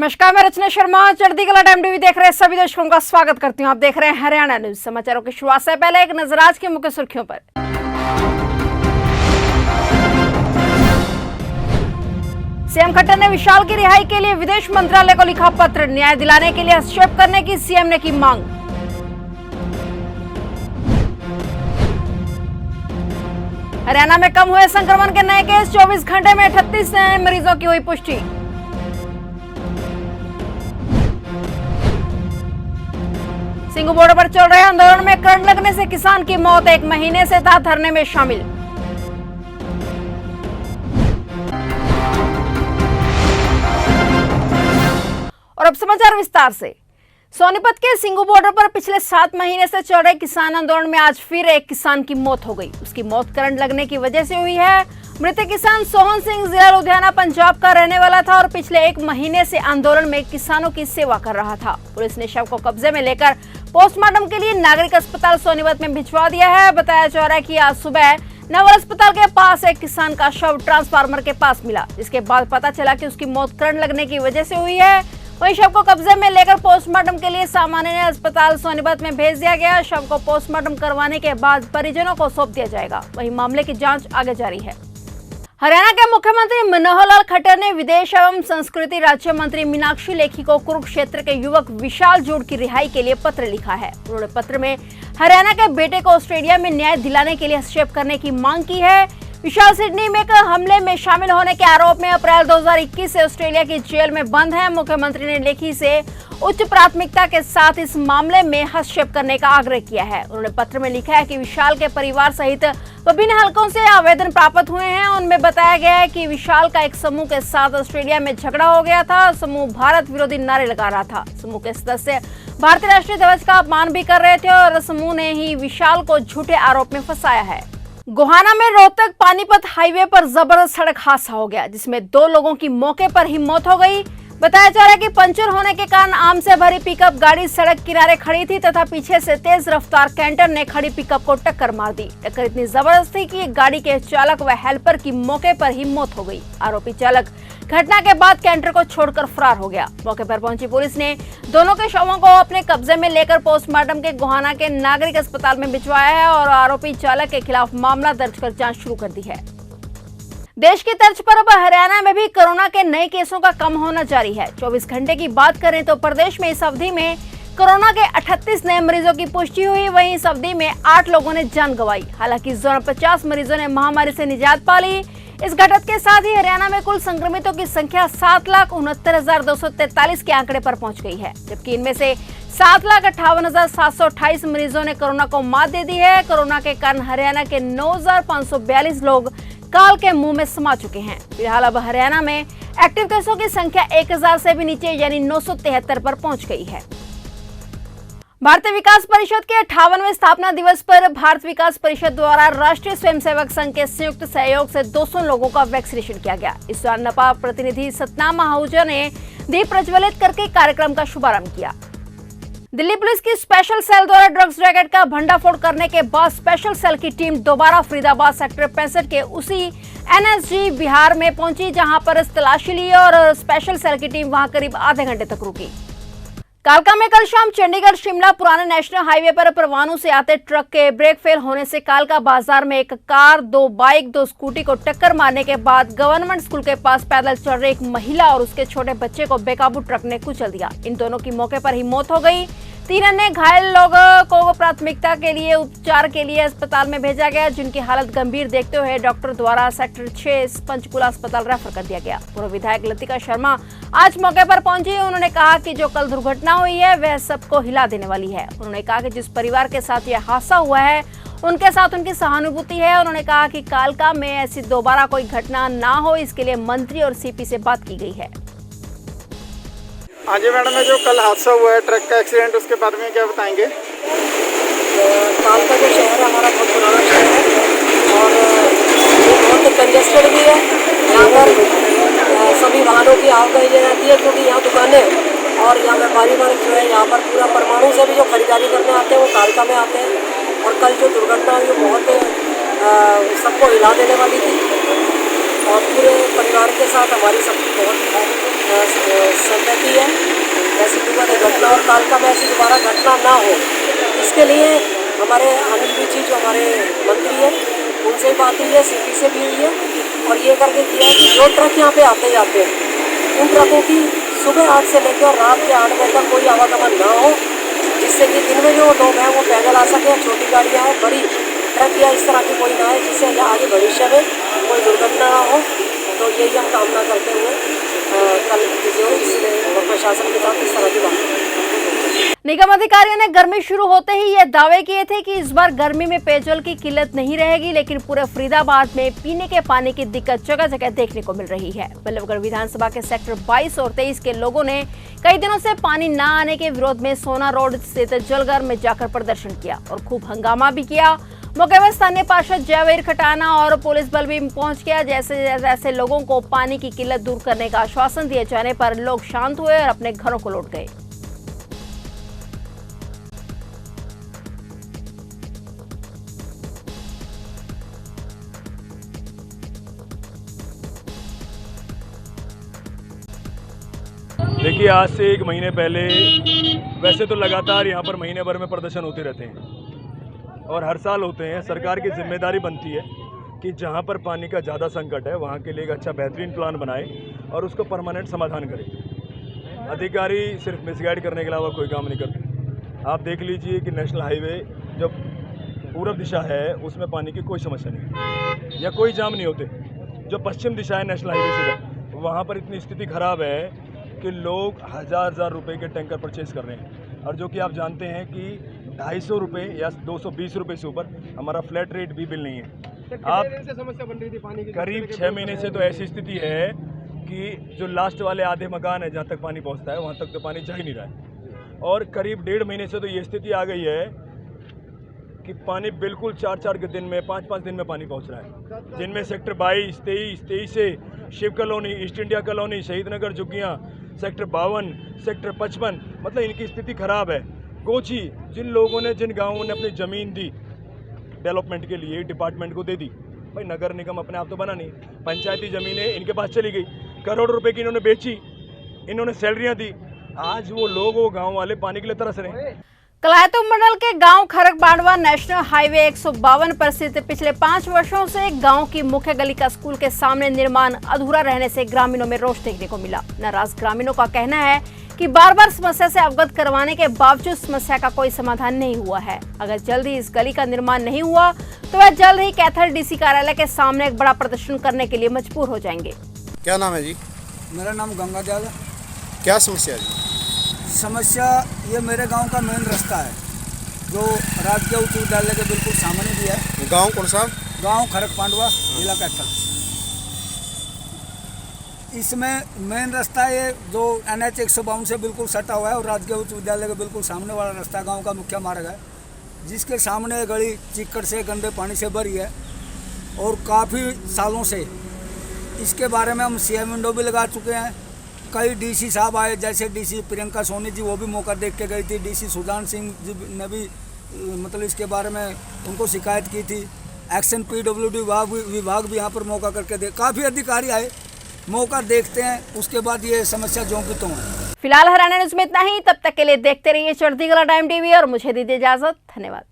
नमस्कार, मैं रचना शर्मा चढ़ती कला टाइम टीवी देख रहे सभी दर्शकों का स्वागत करती हूं। आप देख रहे हैं हरियाणा न्यूज। समाचारों की शुरुआत से पहले एक नजर आज की मुख्य सुर्खियों पर। सीएम खट्टर ने विशाल की रिहाई के लिए विदेश मंत्रालय को लिखा पत्र। न्याय दिलाने के लिए हस्तक्षेप करने की सीएम ने की मांग। हरियाणा में कम हुए संक्रमण के नए केस, 24 घंटे में 38 नए मरीजों की हुई पुष्टि। सिंगू बॉर्डर पर चल रहे आंदोलन में करंट लगने से किसान की मौत, 1 महीने से था धरने में शामिल। और अब समाचार विस्तार से। सोनीपत के सिंगू बॉर्डर पर पिछले 7 महीने से चल रहे किसान आंदोलन में आज फिर एक किसान की मौत हो गई। उसकी मौत करंट लगने की वजह से हुई है। मृतक किसान सोहन सिंह जिला लुधियाना पंजाब का रहने वाला था और पिछले 1 महीने से आंदोलन में किसानों की सेवा कर रहा था। पुलिस ने शव को कब्जे में लेकर पोस्टमार्टम के लिए नागरिक अस्पताल सोनीपत में भिजवा दिया है। बताया जा रहा है कि आज सुबह नवल अस्पताल के पास एक किसान का शव ट्रांसफार्मर के पास मिला, जिसके बाद पता चला कि उसकी मौत करंट लगने की वजह से हुई है। वहीं शव को कब्जे में लेकर पोस्टमार्टम के लिए सामान्य अस्पताल सोनीपत में भेज दिया गया। शव को पोस्टमार्टम करवाने के बाद परिजनों को सौंप दिया जाएगा। वहीं मामले की जांच आगे जारी है। हरियाणा के मुख्यमंत्री मनोहर लाल खट्टर ने विदेश एवं संस्कृति राज्य मंत्री मीनाक्षी लेखी को कुरुक्षेत्र के युवक विशाल जूड़ की रिहाई के लिए पत्र लिखा है। उन्होंने पत्र में हरियाणा के बेटे को ऑस्ट्रेलिया में न्याय दिलाने के लिए हस्तक्षेप करने की मांग की है। विशाल सिडनी में हमले में शामिल होने के आरोप में अप्रैल 2021 से ऑस्ट्रेलिया की जेल में बंद है। मुख्यमंत्री ने लेखी से उच्च प्राथमिकता के साथ इस मामले में हस्तक्षेप करने का आग्रह किया है। उन्होंने पत्र में लिखा है कि विशाल के परिवार सहित विभिन्न हलकों से आवेदन प्राप्त हुए हैं। उनमें बताया गया है कि विशाल का एक समूह के साथ ऑस्ट्रेलिया में झगड़ा हो गया था। समूह भारत विरोधी नारे लगा रहा था। समूह के सदस्य भारतीय राष्ट्रीय ध्वज का अपमान भी कर रहे थे और समूह ने ही विशाल को झूठे आरोप में फंसाया है। गोहाना में रोहतक पानीपत हाईवे पर जबरदस्त सड़क हादसा हो गया, जिसमें 2 लोगों की मौके पर ही मौत हो गई। बताया जा रहा है कि पंचर होने के कारण आम से भरी पिकअप गाड़ी सड़क किनारे खड़ी थी तथा पीछे से तेज रफ्तार कैंटर ने खड़ी पिकअप को टक्कर मार दी। टक्कर इतनी जबरदस्त थी कि गाड़ी के चालक व हेल्पर की मौके पर ही मौत हो गई। आरोपी चालक घटना के बाद कैंटर को छोड़कर फरार हो गया। मौके पर पहुंची पुलिस ने दोनों के शवों को अपने कब्जे में लेकर पोस्टमार्टम के गोहाना के नागरिक अस्पताल में भिजवाया है और आरोपी चालक के खिलाफ मामला दर्ज कर जांच शुरू कर दी है। देश की तर्ज पर अब हरियाणा में भी कोरोना के नए केसों का कम होना जारी है। 24 घंटे की बात करें तो प्रदेश में इस अवधि में कोरोना के 38 नए मरीजों की पुष्टि हुई। वहीं इस अवधि में 8 लोगों ने जान गंवाई। हालांकि इस दौरान 50 मरीजों ने महामारी से निजात पा ली। इस घटना के साथ ही हरियाणा में कुल संक्रमितों की संख्या 7,69,243 के आंकड़े पर पहुंच गई है, जबकि इनमें से 7,58,728 मरीजों ने कोरोना को मात दे दी है। कोरोना के कारण हरियाणा के 9,542 लोग काल के मुंह में समा चुके हैं। फिलहाल अब हरियाणा में एक्टिव केसों की संख्या 1000 से भी नीचे यानी 973 पर पहुंच गई है। भारतीय विकास परिषद के 58वें स्थापना दिवस पर भारत विकास परिषद द्वारा राष्ट्रीय स्वयंसेवक संघ के संयुक्त सहयोग से 200 लोगों का वैक्सीनेशन किया गया। इस दौरान नपा प्रतिनिधि सतनाम आहूजा ने दीप प्रज्वलित करके कार्यक्रम का शुभारंभ किया। दिल्ली पुलिस की स्पेशल सेल द्वारा ड्रग्स रैकेट का भंडाफोड़ करने के बाद स्पेशल सेल की टीम दोबारा फरीदाबाद सेक्टर 65 के उसी एनएसजी बिहार में पहुंची, जहां पर तलाशी ली और स्पेशल सेल की टीम वहां करीब आधे घंटे तक रुकी। कालका में कल शाम चंडीगढ़ शिमला पुराने नेशनल हाईवे पर परवाणु से आते ट्रक के ब्रेक फेल होने से कालका बाजार में एक कार, 2 बाइक, 2 स्कूटी को टक्कर मारने के बाद गवर्नमेंट स्कूल के पास पैदल चल रहे एक महिला और उसके छोटे बच्चे को बेकाबू ट्रक ने कुचल दिया। इन दोनों की मौके पर ही मौत हो गई। 3 अन्य घायल लोगों को प्राथमिकता के लिए उपचार के लिए अस्पताल में भेजा गया, जिनकी हालत गंभीर देखते हुए डॉक्टर द्वारा सेक्टर 6 पंचकुला अस्पताल रेफर कर दिया गया। पूर्व विधायक लतिका शर्मा आज मौके पर पहुंची। उन्होंने कहा कि जो कल दुर्घटना हुई है वह सबको हिला देने वाली है। उन्होंने कहा कि जिस परिवार के साथ यह हादसा हुआ है उनके साथ उनकी सहानुभूति है। उन्होंने कहा कि कालका में ऐसी दोबारा कोई घटना ना हो, इसके लिए मंत्री और सीपी से बात की गई है। हाँ जी मैडम, जो कल हादसा हुआ है ट्रक का एक्सीडेंट, उसके बारे में क्या बताएंगे? कालका जो शहर है हमारा बहुत पुराना शहर है और बहुत कंजेस्टेड भी है। यहाँ पर सभी वाहनों की आवाजाही रहती है क्योंकि यहाँ दुकानें और यहाँ व्यापारी वर्ग जो है यहाँ पर पूरा परमाणु से भी जो खरीदारी करने आते हैं वो कालका में आते हैं। और कल जो दुर्घटना हुई वो बहुत सबको हिला देने वाली थी और पूरे परिवार के साथ हमारी सबकी बहुत संतति है। ऐसी दुर्घटना घटना और तालका में ऐसी दोबारा घटना ना हो, इसके लिए हमारे अनिल जी जो हमारे मंत्री हैं उनसे बात हुई है, सीपी से भी हुई है, और ये करके किया है कि जो ट्रक यहाँ पे आते जाते हैं उन ट्रकों की सुबह 8 से लेकर रात के 8 बजे तक कोई आवागमन ना हो, जिससे कि दिन में जो लोग हैं वो पैदल आ सकें। छोटी गाड़ियाँ हैं, बड़ी ट्रक या इस तरह की कोई ना है, जिससे आगे भविष्य में कोई दुर्घटना ना हो। तो यही हम कामना करते हुए कल जो प्रशासन के साथ इस तरह की बात। निगम अधिकारियों ने गर्मी शुरू होते ही ये दावे किए थे कि इस बार गर्मी में पेयजल की किल्लत नहीं रहेगी, लेकिन पूरे फरीदाबाद में पीने के पानी की दिक्कत जगह जगह देखने को मिल रही है। बल्लभगढ़ विधानसभा के सेक्टर 22 और 23 के लोगों ने कई दिनों से पानी न आने के विरोध में सोना रोड स्थित जलघर में जाकर प्रदर्शन किया और खूब हंगामा भी किया। मौके पर स्थानीय पार्षद जयवीर खटाना और पुलिस बल भी पहुंच गया। जैसे लोगों को पानी की किल्लत दूर करने का आश्वासन दिए जाने पर लोग शांत हुए और अपने घरों को लौट गए। देखिए, आज से 1 महीने पहले वैसे तो लगातार यहाँ पर महीने भर में प्रदर्शन होते रहते हैं और हर साल होते हैं। सरकार की जिम्मेदारी बनती है कि जहाँ पर पानी का ज़्यादा संकट है वहाँ के लिए एक अच्छा बेहतरीन प्लान बनाए और उसको परमानेंट समाधान करे। अधिकारी सिर्फ मिसगाइड करने के अलावा कोई काम नहीं करते। आप देख लीजिए कि नेशनल हाईवे जो पूर्व दिशा है उसमें पानी की कोई समस्या नहीं या कोई जाम नहीं होते। जो पश्चिम दिशा है नेशनल हाईवे से, वहाँ पर इतनी स्थिति खराब है कि लोग हज़ार रुपए के टैंकर परचेज कर रहे हैं, और जो कि आप जानते हैं कि 250 रुपये या 220 रुपये से ऊपर हमारा फ्लैट रेट भी बिल नहीं है। आप समस्या बन रही थी पानी की करीब 6 महीने से तो ऐसी स्थिति है कि जो लास्ट वाले आधे मकान है जहाँ तक पानी पहुँचता है वहाँ तक तो पानी जा ही नहीं रहा है, और करीब 1.5 महीने से तो ये स्थिति आ गई है कि पानी बिल्कुल 4 के दिन में 5 दिन में पानी पहुँच रहा है, जिनमें सेक्टर 22, 23 से Shiv colony, East India colony, Shaheed Nagar, झुग्गियाँ, sector 52, sector 55, मतलब इनकी स्थिति खराब है। कोची, जिन लोगों ने, जिन गाँवों ने अपनी ज़मीन दी डेवलपमेंट के लिए डिपार्टमेंट को दे दी, भाई नगर निगम अपने आप तो बना नहीं, पंचायती ज़मीनें इनके पास चली गई, करोड़ रुपए की इन्होंने बेची, इन्होंने सैलरियाँ दी। आज वो लोग, वो गाँव वाले पानी के लिए तरस रहे हैं। कलायतो मंडल के गांव खरक बांडवा नेशनल हाईवे 152 पर स्थित पिछले 5 वर्षों से गांव की मुख्य गली का स्कूल के सामने निर्माण अधूरा रहने से ग्रामीणों में रोष देखने को मिला। नाराज ग्रामीणों का कहना है कि बार-बार समस्या से अवगत करवाने के बावजूद समस्या का कोई समाधान नहीं हुआ है। अगर जल्द ही इस गली का निर्माण नहीं हुआ तो वह जल्द ही कैथल डीसी कार्यालय के सामने एक बड़ा प्रदर्शन करने के लिए मजबूर हो जाएंगे। क्या नाम है जी? मेरा नाम गंगा दयाल है। क्या समस्या है जी? समस्या ये मेरे गांव का मेन रास्ता है जो राजकीय उच्च विद्यालय के बिल्कुल सामने भी है। गांव कौन सा? गांव खरक पांडवा, जिला कैथल। इसमें मेन रास्ता ये जो NH 152 से बिल्कुल सटा हुआ है और राजकीय उच्च विद्यालय के बिल्कुल सामने वाला रास्ता गांव का मुख्य मार्ग है, जिसके सामने गली चिक्कड़ से, गंदे पानी से भरी है और काफ़ी सालों से इसके बारे में हम CM विंडो भी लगा चुके हैं। कई DC साहब आए, जैसे DC प्रियंका सोनी जी, वो भी मौका देख के गई थी। DC सुजान सिंह जी ने भी मतलब इसके बारे में उनको शिकायत की थी। एक्शन PWD विभाग भी यहाँ पर मौका करके दे, काफ़ी अधिकारी आए, मौका देखते हैं, उसके बाद ये समस्या जो भी तो है। फिलहाल हरियाणा न्यूज में इतना ही। तब तक के लिए देखते रहिए चढ़ती कला टाइम TV और मुझे दीजिए इजाजत। धन्यवाद।